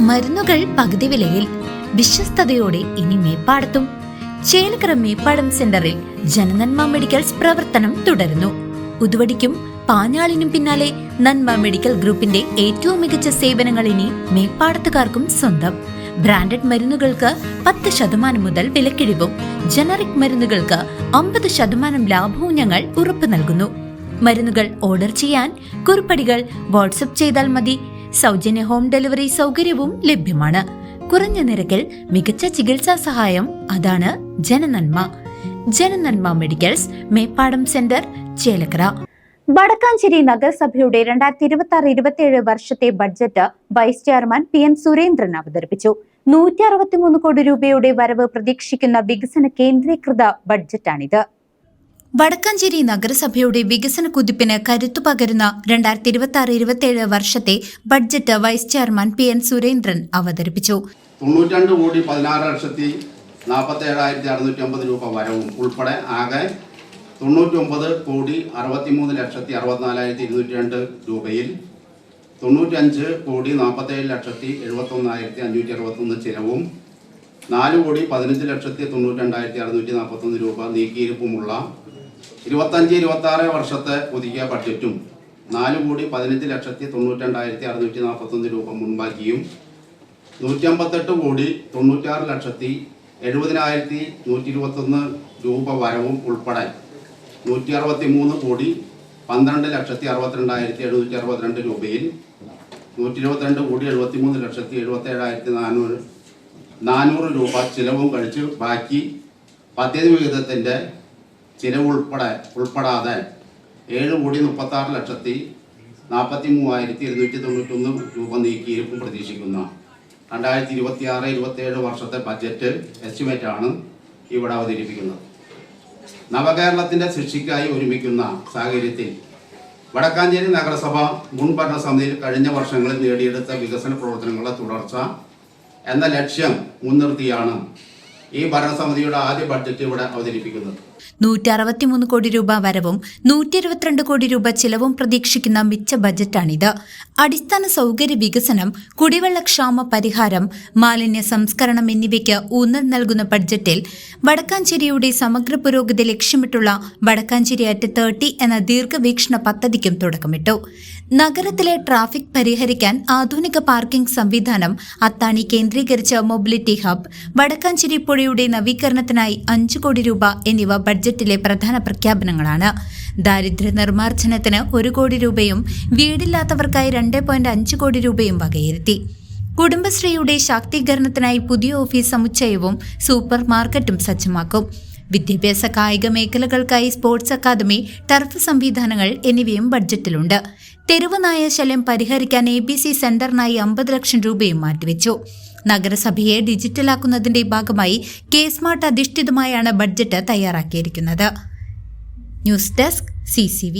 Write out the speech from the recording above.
മരുന്നുകൾ പകുതി വിലയിൽ വിശ്വസ്തയോടെ ഇനി മേപ്പാടത്തും. ചേലക്കര മേപ്പാടം സെന്ററിൽ ജനനന്മ മെഡിക്കൽസ് പ്രവർത്തനം തുടരുന്നു. ഉതുവടിക്കും പാഞ്ഞാളിനും പിന്നാലെ നന്മ മെഡിക്കൽ ഗ്രൂപ്പിന്റെ ഏറ്റവും മികച്ച സേവനങ്ങൾ ഇനി മേപ്പാടത്തുകാർക്കും സ്വന്തം. ബ്രാൻഡഡ് മരുന്നുകൾക്ക് 10% മുതൽ വിലക്കിഴിവും ജനറിക് മരുന്നുകൾക്ക് 50% ലാഭവും ഞങ്ങൾ ഉറപ്പു നൽകുന്നു. മരുന്നുകൾ ഓർഡർ ചെയ്യാൻ കുറിപ്പടികൾ വാട്സ്ആപ്പ് ചെയ്താൽ മതി. സൗജന്യ ഹോം ഡെലിവറി സൗകര്യവും ലഭ്യമാണ്. കുറഞ്ഞ നിരക്കിൽ മികച്ച ചികിത്സാ സഹായം. അതാണ് ജനനന്മ മെഡിക്കൽസ്, മേപ്പാടം സെന്റർ, ചേലക്കര. വടക്കാഞ്ചേരി നഗരസഭയുടെ 2026-27 വർഷത്തെ budget vice chairman PN Surendran അവതരിപ്പിച്ചു. 163 കോടി രൂപയുടെ വരവ് പ്രതീക്ഷിക്കുന്ന വികസന കേന്ദ്രീകൃത ബഡ്ജറ്റാണിത്. വടക്കാഞ്ചേരി നഗരസഭയുടെ വികസന കുതിപ്പിന് കരുത്തു പകരുന്ന 2026-27 വർഷത്തെ budget vice chairman PN Surendran അവതരിപ്പിച്ചു. 92,46,47,650 രൂപ വരവും ഉൾപ്പെടെ ആകെ 99,63,64,202 രൂപയിൽ 95,47,71,561 ചിലവും 4,15,92,641 രൂപ നീക്കിയിരിപ്പുമുള്ള 25-26 വർഷത്തെ പുതിയ ബഡ്ജറ്റും 4,15,92,641 രൂപ മുൻപാക്കിയും 158,96,70,121 രൂപ വരവും ഉൾപ്പെടെ 160,12,62,762 രൂപയിൽ 122,73,77,400 രൂപ ചിലവും കഴിച്ച് ബാക്കി പദ്ധതി വിഹിതത്തിൻ്റെ ചിലവ് ഉൾപ്പെടാതെ 7,36,43,291 രൂപ നീക്കിയിരിപ്പും പ്രതീക്ഷിക്കുന്ന 2026-27 വർഷത്തെ ബഡ്ജറ്റ് എസ്റ്റിമേറ്റാണ് ഇവിടെ അവതരിപ്പിക്കുന്നത്. നവകേരളത്തിൻ്റെ സൃഷ്ടിക്കായി ഒരുമിക്കുന്ന സാഹചര്യത്തിൽ വടക്കാഞ്ചേരി നഗരസഭ മുൻ ഭരണസമിതിയിൽ കഴിഞ്ഞ വർഷങ്ങളിൽ നേടിയെടുത്ത വികസന പ്രവർത്തനങ്ങളുടെ തുടർച്ച എന്ന ലക്ഷ്യം മുൻനിർത്തിയാണ് ഈ ഭരണസമിതിയുടെ ആദ്യ ബഡ്ജറ്റ് ഇവിടെ അവതരിപ്പിക്കുന്നത്. 163 കോടി രൂപ വരവും 122 കോടി രൂപ ചിലവും പ്രതീക്ഷിക്കുന്ന മിച്ച ബജറ്റാണിത്. അടിസ്ഥാന സൗകര്യ വികസനം, കുടിവെള്ളക്ഷാമ പരിഹാരം, മാലിന്യ സംസ്കരണം എന്നിവയ്ക്ക് ഊന്നൽ നൽകുന്ന ബഡ്ജറ്റിൽ വടക്കാഞ്ചേരിയുടെ സമഗ്ര പുരോഗതി ലക്ഷ്യമിട്ടുള്ള വടക്കാഞ്ചേരി അറ്റ് 30 എന്ന ദീർഘവീക്ഷണ പദ്ധതിക്കും തുടക്കമിട്ടു. നഗരത്തിലെ ട്രാഫിക് പരിഹരിക്കാൻ ആധുനിക പാർക്കിംഗ് സംവിധാനം, അത്താണി കേന്ദ്രീകരിച്ച മൊബിലിറ്റി ഹബ്, വടക്കാഞ്ചേരി പുഴയുടെ നവീകരണത്തിനായി 5 കോടി രൂപ എന്നിവ ബഡ്ജറ്റിലെ പ്രധാന പ്രഖ്യാപനങ്ങളാണ്. ദാരിദ്ര്യ നിർമ്മാർജ്ജനത്തിന് 1 കോടി രൂപയും വീടില്ലാത്തവർക്കായി 2.5 കോടി രൂപയും വകയിരുത്തി. കുടുംബശ്രീയുടെ ശാക്തീകരണത്തിനായി പുതിയ ഓഫീസ് സമുച്ചയവും സൂപ്പർ മാർക്കറ്റും സജ്ജമാക്കും. വിദ്യാഭ്യാസ കായിക മേഖലകൾക്കായി സ്പോർട്സ് അക്കാദമി, ടർഫ് സംവിധാനങ്ങൾ എന്നിവയും ബഡ്ജറ്റിലുണ്ട്. തെരുവ് നായ ശല്യം പരിഹരിക്കാൻ ABC സെന്ററിനായി 50 ലക്ഷം രൂപയും മാറ്റിവെച്ചു. നഗരസഭയെ ഡിജിറ്റലാക്കുന്നതിന്റെ ഭാഗമായി K-സ്മാർട്ട് അധിഷ്ഠിതമായാണ് ബഡ്ജറ്റ് തയ്യാറാക്കിയിരിക്കുന്നത്. News desk CCV.